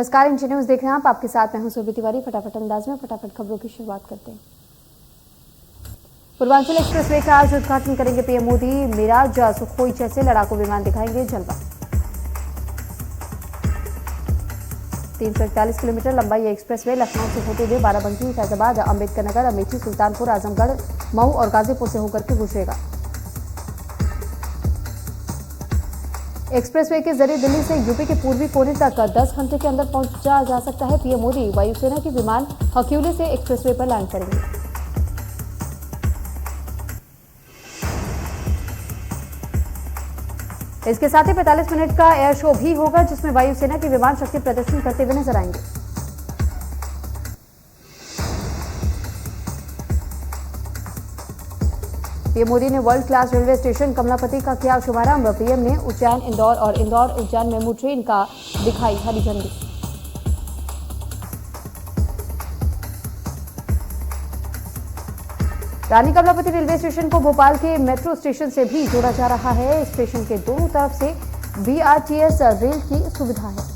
नमस्कार, India news देख रहे हैं आप। आपके साथ मैं हूं सुरभि तिवारी। फटाफट अंदाज में फटाफट खबरों की शुरुआत करते हैं। पूर्वांचल एक्सप्रेसवे का आज उद्घाटन करेंगे पीएम मोदी। मिराज सुखोई जैसे लड़ाकू विमान दिखाएंगे जलवा। 341 किलोमीटर लंबा ये एक्सप्रेसवे लखनऊ से होते हुए बाराबंकी, फैजाबाद, अंबेडकर नगर, अमेठी, सुल्तानपुर, आजमगढ़, मऊ और गाजीपुर से होकर के गुजरेगा। एक्सप्रेसवे के जरिए दिल्ली से यूपी के पूर्वी कोने तक 10 घंटे के अंदर पहुंचा जा सकता है। पीएम मोदी वायुसेना के विमान हक्यूली से एक्सप्रेसवे पर लैंड करेंगे। इसके साथ ही 45 मिनट का एयर शो भी होगा, जिसमें वायुसेना के विमान शक्ति प्रदर्शन करते हुए नजर आएंगे। पीएम मोदी ने world class railway station Kamlapati का किया शुभारंभ। पीएम ने उज्जैन इंदौर और इंदौर उज्जैन मेमू ट्रेन का दिखाई हरी झंडी। रानी कमलापति रेलवे स्टेशन को भोपाल के मेट्रो स्टेशन से भी जोड़ा जा रहा है। स्टेशन के दोनों तरफ से बीआरटीएस रेल की सुविधा है।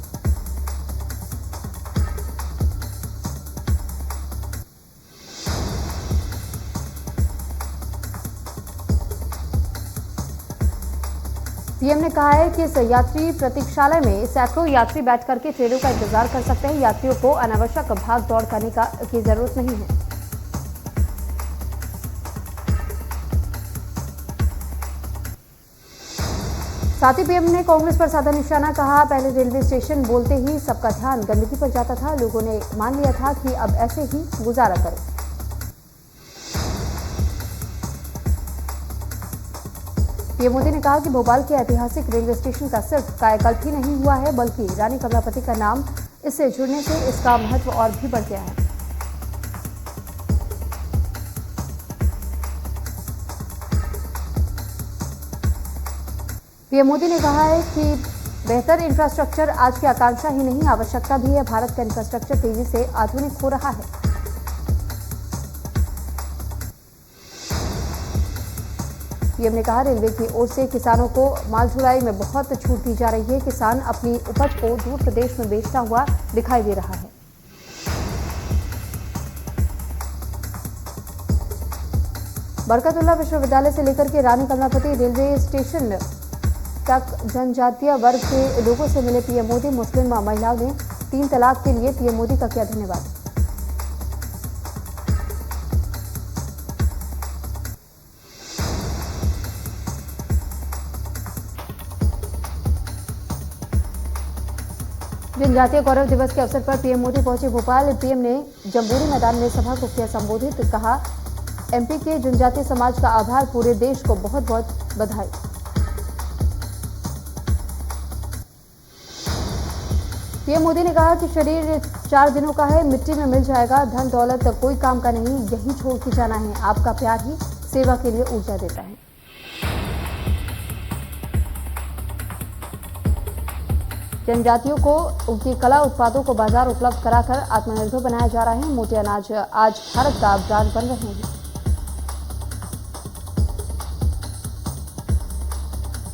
पीएम ने कहा है कि इस यात्री प्रतीक्षालय में सैकड़ों यात्री बैठ करके ट्रेनों का इंतजार कर सकते हैं। यात्रियों को अनावश्यक भाग दौड़ करने की जरूरत नहीं है। साथ ही पीएम ने कांग्रेस पर साधा निशाना। कहा, पहले रेलवे स्टेशन बोलते ही सबका ध्यान गंदगी पर जाता था। लोगों ने मान लिया था कि अब ऐसे ही गुजारा करें। पीएम मोदी ने कहा कि भोपाल के ऐतिहासिक रेलवे स्टेशन का सिर्फ कायाकल्प ही नहीं हुआ है, बल्कि रानी कमलापति का नाम इससे जुड़ने से इसका महत्व और भी बढ़ गया है। पीएम मोदी ने कहा है कि बेहतर इंफ्रास्ट्रक्चर आज की आकांक्षा ही नहीं, आवश्यकता भी है। भारत का इंफ्रास्ट्रक्चर तेजी से आधुनिक हो रहा है। पीएम ने कहा, रेलवे की ओर से किसानों को माल ढुलाई में बहुत छूट दी जा रही है। किसान अपनी उपज को दूर प्रदेश में बेचता हुआ दिखाई दे रहा है। बरकतुल्लाह विश्वविद्यालय से लेकर के रानी कमलापति रेलवे स्टेशन तक जनजातीय वर्ग के लोगों से मिले पीएम मोदी। मुस्लिम महिलाओं ने 3 तलाक के लिए पीएम मोदी का किया धन्यवाद। जनजातीय गौरव दिवस के अवसर पर पीएम मोदी पहुंचे भोपाल। पीएम ने जम्बूरी मैदान में सभा को किया संबोधित। कहा, एमपी के जनजातीय समाज का आभार, पूरे देश को बहुत बहुत बधाई। पीएम मोदी ने कहा कि शरीर 4 दिनों का है, मिट्टी में मिल जाएगा। धन दौलत कोई काम का नहीं, यही छोड़ के जाना है। आपका प्यार ही सेवा के लिए ऊर्जा देता है। जनजातियों को उनकी कला उत्पादों को बाजार उपलब्ध कराकर आत्मनिर्भर बनाया जा रहा है। मोटे अनाज आज भारत का ब्रांड बन रहे हैं।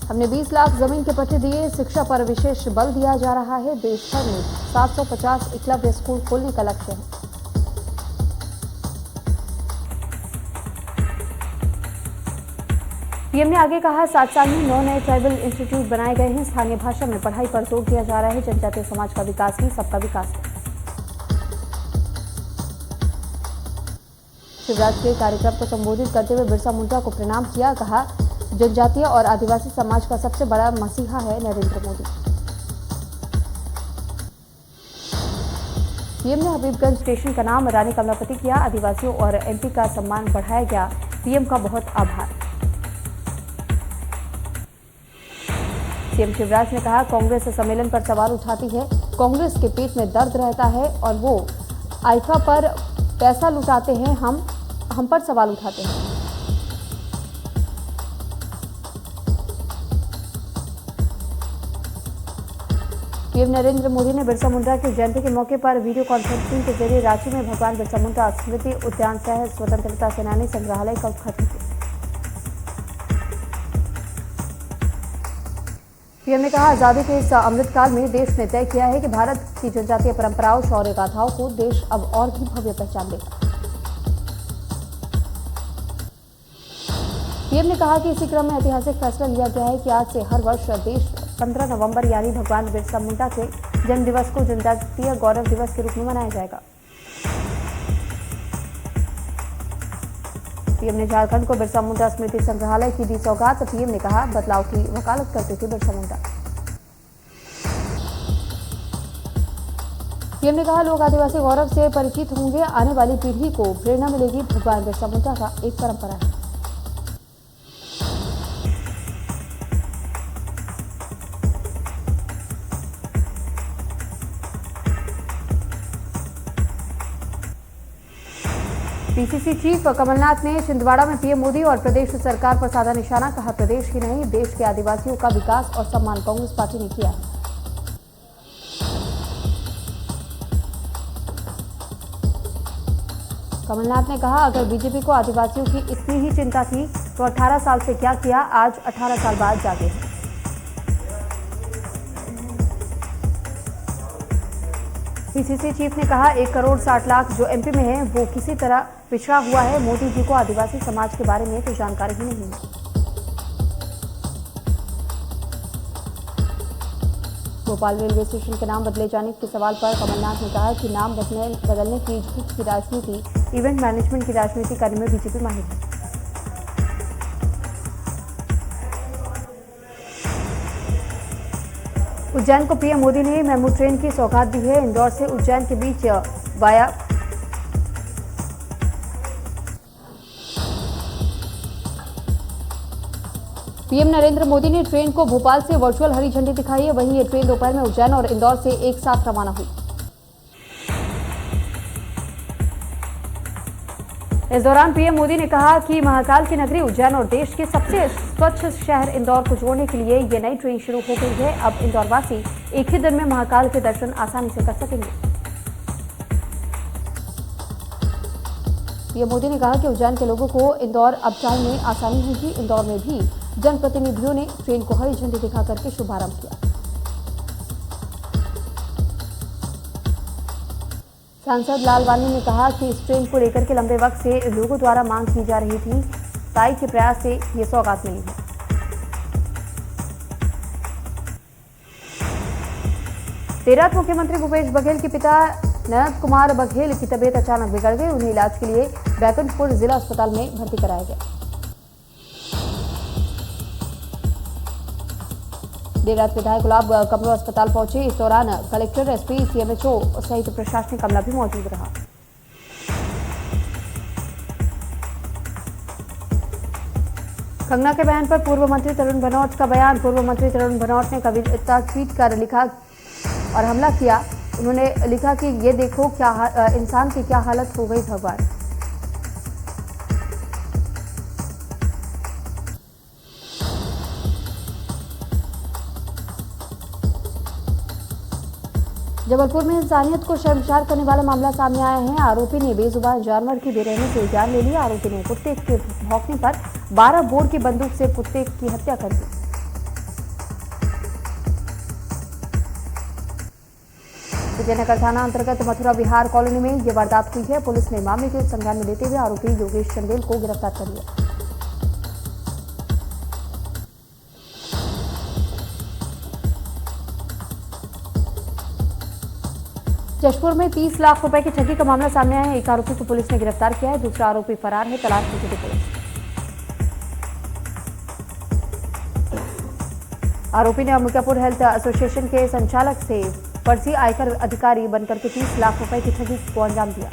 हमने 20 लाख जमीन के पट्टे दिए। शिक्षा पर विशेष बल दिया जा रहा है। देश भर में 750 एकलव्य स्कूल खोलने का लक्ष्य है। पीएम ने आगे कहा, 7 साल में 9 नए ट्राइबल इंस्टीट्यूट बनाए गए हैं। स्थानीय भाषा में पढ़ाई पर जोर दिया जा रहा है। जनजातीय समाज का विकास ही सबका विकास है। शिवराज के कार्यक्रम को संबोधित करते हुए बिरसा मुंडा को प्रणाम किया। कहा, जनजातीय और आदिवासी समाज का सबसे बड़ा मसीहा है नरेंद्र मोदी। पीएम ने हबीबगंज स्टेशन का नाम रानी कमलापति किया। आदिवासियों और एमपी का सम्मान बढ़ाया गया। पीएम का बहुत आभार। सीएम शिवराज ने कहा, कांग्रेस सम्मेलन पर सवाल उठाती है। कांग्रेस के पेट में दर्द रहता है और वो आइफा पर पैसा लुटाते हैं। हम पर सवाल उठाते हैं। पीएम नरेंद्र मोदी ने बिरसा मुंडा की जयंती के मौके पर वीडियो कॉन्फ्रेंसिंग के जरिए रांची में भगवान बिरसा मुंडा स्मृति उद्यान सह स्वतंत्रता सेनानी संग्रहालय का उद्घाटन किया। पीएम ने कहा, आजादी के इस अमृतकाल में देश ने तय किया है कि भारत की जनजातीय परंपराओं, शौर्य गाथाओं को देश अब और भी भव्य पहचान देगा। पीएम ने कहा कि इसी क्रम में ऐतिहासिक फैसला लिया गया है कि आज से हर वर्ष देश 15 नवंबर यानी भगवान बिरसा मुंडा के जन्म दिवस को जनजातीय गौरव दिवस के रूप में मनाया जाएगा। पीएम ने झारखंड को बिरसा मुंडा स्मृति संग्रहालय की दी सौगात। पीएम ने कहा, बदलाव की वकालत करते थे बिरसा मुंडा। पीएम ने कहा, लोग आदिवासी गौरव से परिचित होंगे। आने वाली पीढ़ी को प्रेरणा मिलेगी। भगवान बिरसा मुंडा का एक परंपरा है। पीसीसी चीफ कमलनाथ ने छिंदवाड़ा में पीएम मोदी और प्रदेश सरकार पर साधा निशाना। कहा, प्रदेश ही नहीं देश के आदिवासियों का विकास और सम्मान कांग्रेस पार्टी ने किया है। कमलनाथ ने कहा, अगर बीजेपी को आदिवासियों की इतनी ही चिंता थी तो 18 साल से क्या किया, आज 18 साल बाद जागे हैं। पीसीसी चीफ ने कहा, 1 करोड़ 60 लाख जो एमपी में है वो किसी तरह पिछड़ा हुआ है। मोदी जी को आदिवासी समाज के बारे में तो जानकारी ही नहीं है। भोपाल रेलवे स्टेशन के नाम बदले जाने के सवाल पर कमलनाथ ने कहा कि नाम बदलने की झूठ की राजनीति, इवेंट मैनेजमेंट की राजनीति करने में बीजेपी माहिर है। उज्जैन को पीएम मोदी ने मेमू ट्रेन की सौगात दी है। इंदौर से उज्जैन के बीच वाया पीएम नरेंद्र मोदी ने ट्रेन को भोपाल से वर्चुअल हरी झंडी दिखाई है। वहीं ये ट्रेन दोपहर में उज्जैन और इंदौर से एक साथ रवाना हुई। इस दौरान पीएम मोदी ने कहा कि महाकाल की नगरी उज्जैन और देश के सबसे स्वच्छ शहर इंदौर को जोड़ने के लिए ये नई ट्रेन शुरू हो गई है। अब इंदौरवासी एक ही दिन में महाकाल के दर्शन आसानी से कर सकेंगे। पीएम मोदी ने कहा कि उज्जैन के लोगों को इंदौर अप टाउन में आसानी होगी। इंदौर में भी जनप्रतिनिधियों ने ट्रेन को हरी झंडी दिखाकर के शुभारंभ किया। सांसद लालवानी ने कहा कि इस ट्रेन को लेकर के लंबे वक्त से लोगों द्वारा मांग की जा रही थी। ताई के प्रयास से ये सौगात मिली है। देरात मुख्यमंत्री भूपेश बघेल के पिता नयन कुमार बघेल की तबीयत अचानक बिगड़ गई। उन्हें इलाज के लिए बैकुंठपुर जिला अस्पताल में भर्ती कराया गया। देर रात विधायक गुलाब कमरो अस्पताल पहुंचे। इस दौरान कलेक्टर, एसपी, सीएमएचओ सहित प्रशासनिक अमला भी मौजूद रहा। कंगना के बयान पर पूर्व मंत्री तरुण भनोट का बयान। पूर्व मंत्री तरुण भनोट ने कविता ट्वीट कर लिखा और हमला किया। उन्होंने लिखा कि ये देखो क्या इंसान की क्या हालत हो गई भगवान। जबलपुर में इंसानियत को शर्मसार करने वाला मामला सामने आया है। आरोपी ने बेजुबान जानवर की बेरहमी से जान ले लिया। आरोपी ने कुत्ते के भौंकने पर 12 बोर की बंदूक से कुत्ते की हत्या कर दी। विजयनगर थाना अंतर्गत मथुरा विहार कॉलोनी में यह वारदात हुई है। पुलिस ने मामले के संज्ञान में लेते हुए आरोपी योगेश चंदेल को गिरफ्तार कर लिया। जशपुर में 30 लाख रुपए की ठगी का मामला सामने आया है। एक आरोपी को पुलिस ने गिरफ्तार किया है। दूसरा आरोपी फरार है। तलाश में जुटी पुलिस। आरोपी ने अंबिकापुर हेल्थ एसोसिएशन के संचालक से फर्जी आयकर अधिकारी बनकर के 30 लाख रुपए की ठगी को अंजाम दिया।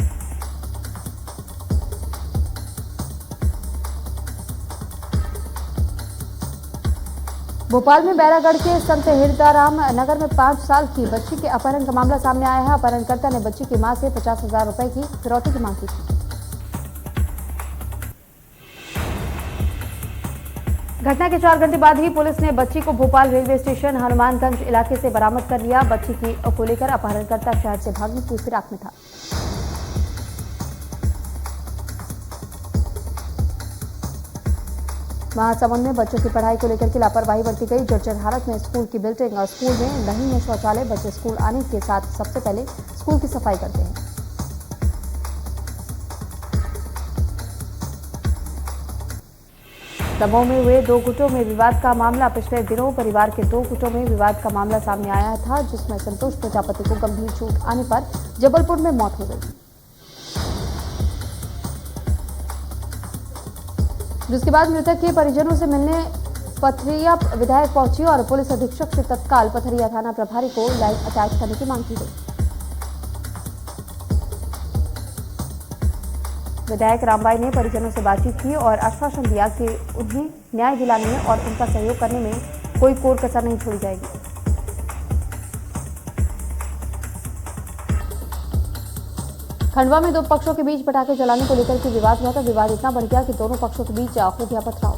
भोपाल में बैरागढ़ के संत हिरदाराम नगर में 5 साल की बच्ची के अपहरण का मामला सामने आया है। अपहरणकर्ता ने बच्ची की मां से 50,000 रुपए की फिरौती की मांग की थी। घटना के 4 घंटे बाद ही पुलिस ने बच्ची को भोपाल रेलवे स्टेशन हनुमानगंज इलाके से बरामद कर लिया। बच्ची को लेकर अपहरणकर्ता शहर से भागने की फिराक में था। महासमुंद में बच्चों की पढ़ाई को लेकर के लापरवाही बरती गई। जर्जर हालत में स्कूल की बिल्डिंग और स्कूल में नहीं है शौचालय। बच्चे स्कूल आने के साथ सबसे पहले स्कूल की सफाई करते हैं। दमोह में हुए 2 गुटों में विवाद का मामला। पिछले दिनों परिवार के 2 गुटों में विवाद का मामला सामने आया था, जिसमें संतोष प्रजापति को गंभीर चोट आने पर जबलपुर में मौत हो गई, जिसके बाद मृतक के परिजनों से मिलने पथरिया विधायक पहुंची और पुलिस अधीक्षक से तत्काल पथरिया थाना प्रभारी को लाइव अटैच करने की मांग की गई। विधायक रामबाई ने परिजनों से बातचीत की और आश्वासन दिया कि उन्हें न्याय दिलाने में और उनका सहयोग करने में कोई कोर कसर नहीं छोड़ी जाएगी। खंडवा में 2 पक्षों के बीच पटाखे जलाने को लेकर के विवाद हुआ था। विवाद इतना बढ़ गया कि दोनों पक्षों के बीच हो गया पथराव।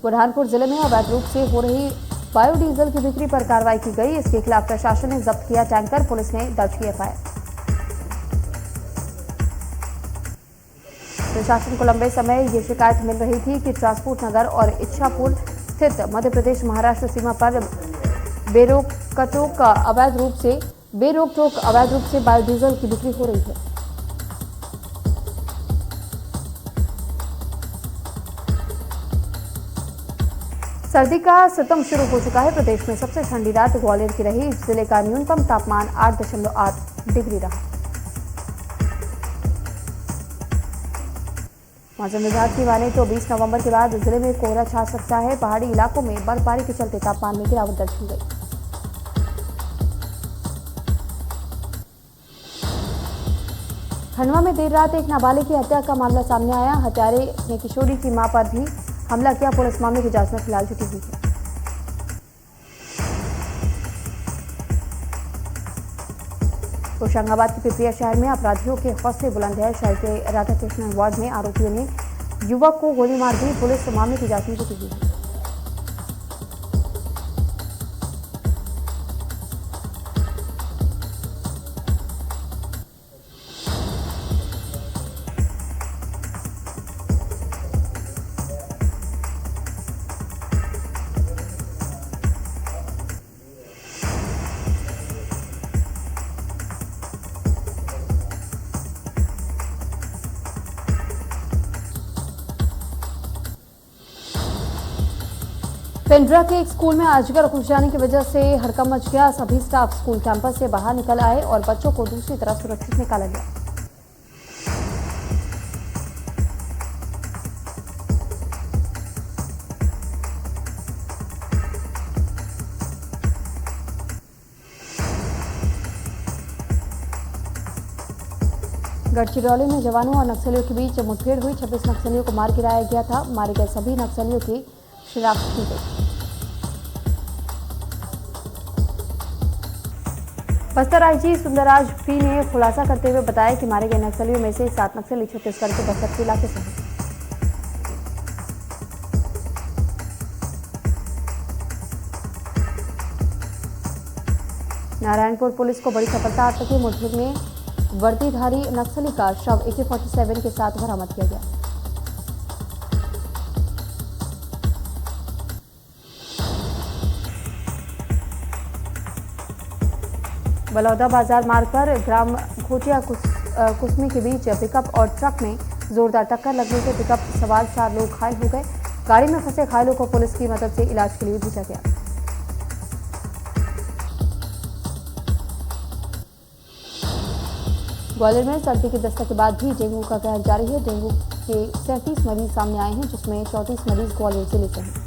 बुरहानपुर जिले में अवैध रूप से हो रही बायोडीजल की बिक्री पर कार्रवाई की गई। इसके खिलाफ प्रशासन ने जब्त किया टैंकर। पुलिस ने दर्ज की एफआईआर। प्रशासन को लंबे समय ये शिकायत मिल रही थी कि ट्रांसपोर्ट नगर और इच्छापुर स्थित मध्य प्रदेश महाराष्ट्र सीमा पर बेरोक-टोक अवैध रूप से बायोडीजल की बिक्री हो रही है। सर्दी का सितम शुरू हो चुका है। प्रदेश में सबसे ठंडी रात ग्वालियर की रही। जिले का न्यूनतम तापमान 8.8 डिग्री रहा। मौसम विभाग की माने तो 20 नवंबर के बाद जिले में कोहरा छा सकता है। पहाड़ी इलाकों में बर्फबारी के चलते तापमान में गिरावट दर्ज की गई। खंडवा में देर रात एक नाबालिग की हत्या का मामला सामने आया। हत्यारे ने किशोरी की मां पर भी हमला किया। पुलिस मामले की जांच में फिलहाल जुटी हुई है। होशंगाबाद के पिपरिया शहर में अपराधियों के हौसले बुलंद है। शहर के राधाकृष्ण वार्ड में आरोपियों ने युवक को गोली मार दी। पुलिस मामले की जांच में जुटी हुई है। पेंड्रा के एक स्कूल में अजगर घुस जाने की वजह से हड़कंप मच गया। सभी स्टाफ स्कूल कैंपस से बाहर निकल आए और बच्चों को दूसरी तरफ सुरक्षित निकाला गया। गढ़चिरौली में जवानों और नक्सलियों के बीच मुठभेड़ हुई। 26 नक्सलियों को मार गिराया गया था। मारे गए सभी नक्सलियों की शिनाख्त की गई। बस्तर आईजी सुंदरराज पी ने खुलासा करते हुए बताया कि मारे गए नक्सलियों में से 7 नक्सली छत्तीसगढ़ के बस्तर के इलाके से हैं। नारायणपुर पुलिस को बड़ी सफलता हाथ लगी। मुठभेड़ में वर्दीधारी नक्सली का शव AK-47 के साथ बरामद किया गया। बलौदा बाजार मार्ग पर ग्राम घोटिया कुसमी के बीच पिकअप और ट्रक में जोरदार टक्कर लगने से पिकअप सवार 4 लोग घायल हो गए। गाड़ी में फंसे घायलों को पुलिस की मदद से इलाज के लिए भेजा गया। ग्वालियर में सर्दी की दस्तक के बाद भी डेंगू का कहर जारी है। डेंगू के 37 मरीज सामने आए हैं, जिसमें 34 मरीज ग्वालियर जिले से हैं।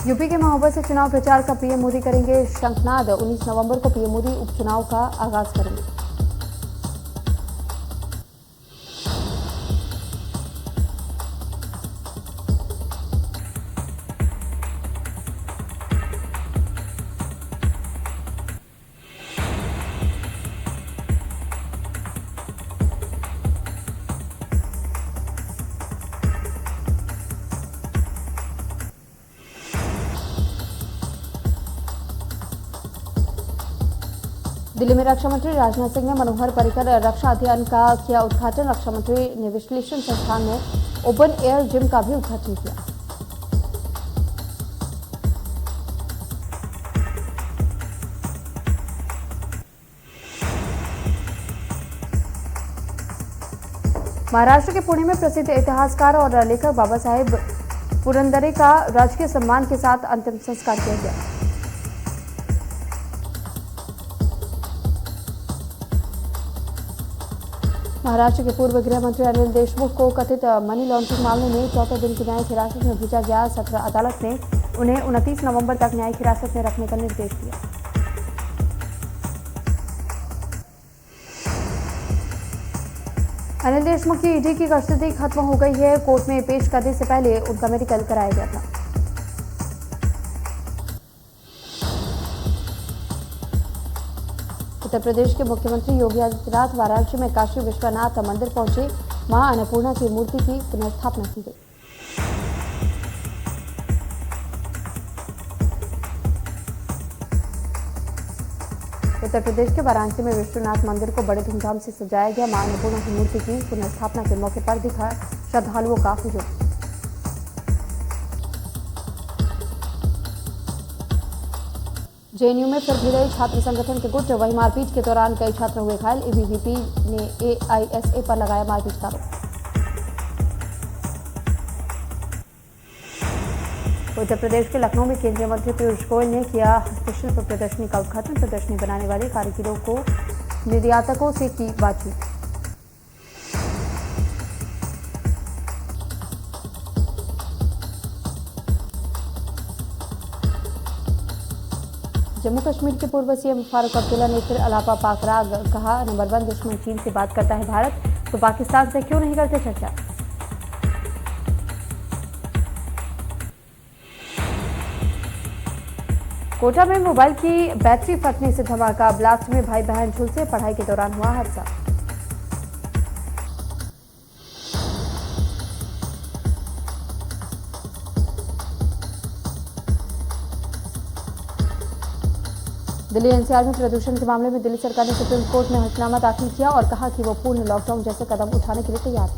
यूपी के महोबा से चुनाव प्रचार का पीएम मोदी करेंगे शंखनाद। 19 नवंबर को पीएम मोदी उपचुनाव का आगाज करेंगे। दिल्ली में रक्षा मंत्री राजनाथ सिंह ने मनोहर पर्रिकर रक्षा अभियान का किया उद्घाटन। रक्षा मंत्री ने विश्लेषण संस्थान में ओपन एयर जिम का भी उद्घाटन किया। महाराष्ट्र के पुणे में प्रसिद्ध इतिहासकार और लेखक बाबा साहेब पुरंदरे का राजकीय सम्मान के साथ अंतिम संस्कार किया गया। महाराष्ट्र के पूर्व गृह मंत्री अनिल देशमुख को कथित मनी लॉन्ड्रिंग मामले में चौथे दिन की न्यायिक हिरासत में भेजा गया। सत्र अदालत ने उन्हें 29 नवंबर तक न्यायिक हिरासत में रखने का निर्देश दिया। अनिल देशमुख की ईडी की कस्टडी खत्म हो गई है। कोर्ट में पेश करने से पहले उनका मेडिकल कराया गया था। उत्तर प्रदेश के मुख्यमंत्री योगी आदित्यनाथ वाराणसी में काशी विश्वनाथ मंदिर पहुंचे। मां अन्नपूर्णा की मूर्ति की पुनर्स्थापना की गई। उत्तर प्रदेश के वाराणसी में विश्वनाथ मंदिर को बड़े धूमधाम से सजाया गया। मां अन्नपूर्णा की मूर्ति की पुनर्स्थापना के मौके पर दिखा श्रद्धालुओं का हुजूम। जेएनयू में फिर भिड़े छात्र संगठन के गुट। वहीं मारपीट के दौरान कई छात्र हुए घायल। एबीवीपी ने एआईएसए पर लगाया मारपीट का आरोप। उत्तर प्रदेश के लखनऊ में केंद्रीय मंत्री पीयूष गोयल ने किया हस्तशिल्प प्रदर्शनी का उद्घाटन। प्रदर्शनी बनाने वाले कारीगरों को निर्यातकों से की बातचीत। जम्मू कश्मीर के पूर्व सीएम फारूक अब्दुल्ला ने फिर अलापा पाकराग कहा। नंबर 1 दुश्मन चीन से बात करता है भारत, तो पाकिस्तान से क्यों नहीं करते चर्चा। कोटा में मोबाइल की बैटरी फटने से धमाका। ब्लास्ट में भाई बहन झुलसे। पढ़ाई के दौरान हुआ हादसा। दिल्ली एनसीआर में प्रदूषण के मामले में दिल्ली सरकार ने सुप्रीम कोर्ट में हलफनामा दाखिल किया और कहा कि वो पूर्ण लॉकडाउन जैसे कदम उठाने के लिए तैयार है।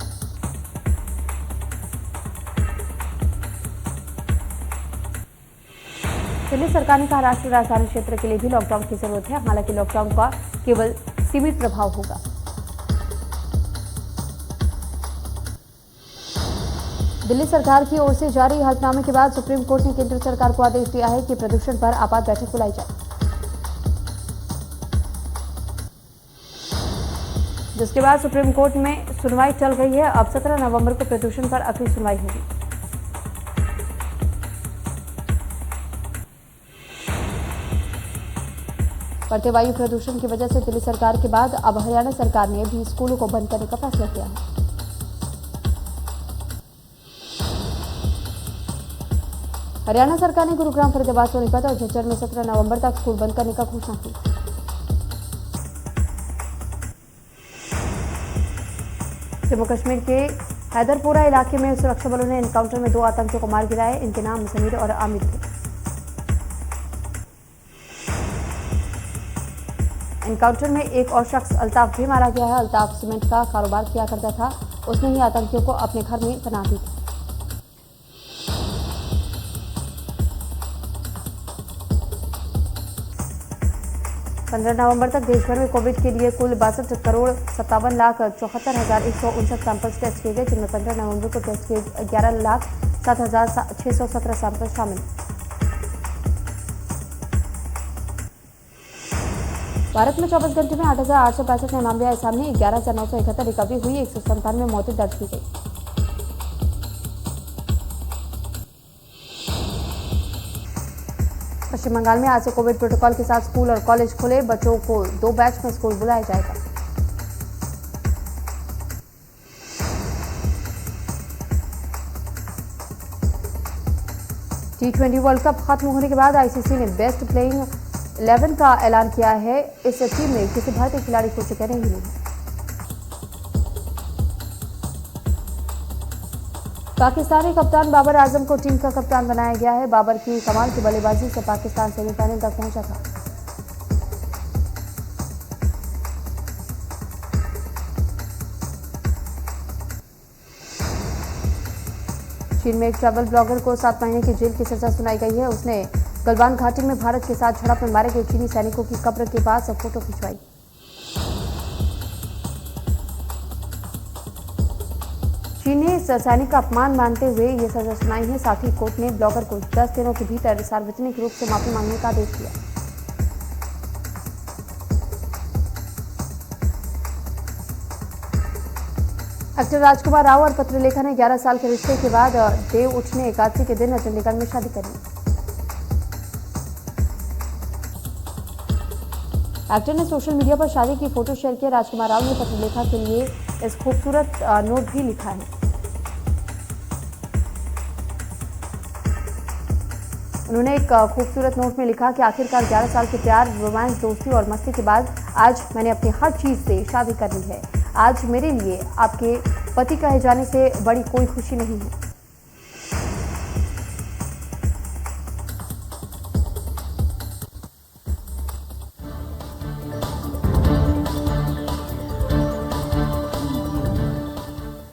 दिल्ली सरकार ने कहा राष्ट्रीय राजधानी क्षेत्र के लिए भी लॉकडाउन की जरूरत है। हालांकि लॉकडाउन का केवल सीमित प्रभाव होगा। दिल्ली सरकार की ओर से जारी हलफनामे के बाद सुप्रीम कोर्ट ने केंद्र सरकार को आदेश दिया है कि प्रदूषण पर आपात बैठक बुलाई जाए, जिसके बाद सुप्रीम कोर्ट में सुनवाई चल गई है। अब 17 नवंबर को प्रदूषण पर अगली सुनवाई होगी। बढ़ते वायु प्रदूषण की वजह से दिल्ली सरकार के बाद अब हरियाणा सरकार ने भी स्कूलों को बंद करने का फैसला किया है। हरियाणा सरकार ने गुरुग्राम, फरीदाबाद, सोनीपत और झज्जर में 17 नवंबर तक स्कूल बंद करने का घोषणा की। जम्मू कश्मीर के हैदरपुरा इलाके में सुरक्षा बलों ने एनकाउंटर में 2 आतंकियों को मार गिराया। इनके नाम समीर और आमिर थे। एनकाउंटर में एक और शख्स अल्ताफ भी मारा गया है। अल्ताफ सीमेंट का कारोबार किया करता था। उसने ही आतंकियों को अपने घर में पनाह दी थी। पंद्रह नवंबर तक देशभर में कोविड के लिए कुल 62,57,74,159 सैंपल्स टेस्ट किए गए, जिनमें 15 नवंबर को टेस्ट किए 11,07,617 सैंपल शामिल। भारत में 24 घंटे में 8,865 नए मामले आए सामने। 11,971 रिकवरी हुई। 197 मौतें दर्ज की गई। पश्चिम बंगाल में आज से कोविड प्रोटोकॉल के साथ स्कूल और कॉलेज खुले। बच्चों को 2 बैच में स्कूल बुलाया जाएगा। T20 वर्ल्ड कप खत्म होने के बाद आईसीसी ने बेस्ट प्लेइंग 11 का ऐलान किया है। इस टीम में किसी भारतीय खिलाड़ी को जगह नहीं मिली है। पाकिस्तानी कप्तान बाबर आजम को टीम का कप्तान बनाया गया है। बाबर की कमाल की बल्लेबाजी से पाकिस्तान सेमीफाइनल तक पहुंचा था। चीन में एक ट्रैवल ब्लॉगर को 7 महीने की जेल की सजा सुनाई गई है। उसने गलवान घाटी में भारत के साथ झड़प में मारे गए चीनी सैनिकों की कब्र के पास फोटो खिंचवाई। चीन ने इस सैनिक का अपमान मानते हुए ये सजा सुनाई है। साथ ही कोर्ट ने ब्लॉगर को 10 दिनों के भीतर सार्वजनिक रूप से माफी मांगने का आदेश दिया। एक्टर राजकुमार राव और पत्रलेखा ने 11 साल के रिश्ते के बाद देव उठने एकादशी के दिन चंडीगढ़ में शादी कर ली। एक्टर ने सोशल मीडिया पर शादी की फोटो शेयर किया। राजकुमार राव ने पत्रलेखा के लिए इस खूबसूरत नोट भी लिखा है। उन्होंने एक खूबसूरत नोट में लिखा कि आखिरकार 11 साल के प्यार, रोमांस, दोस्ती और मस्ती के बाद आज मैंने अपनी हर चीज से शादी कर ली है। आज मेरे लिए आपके पति कहे जाने से बड़ी कोई खुशी नहीं है।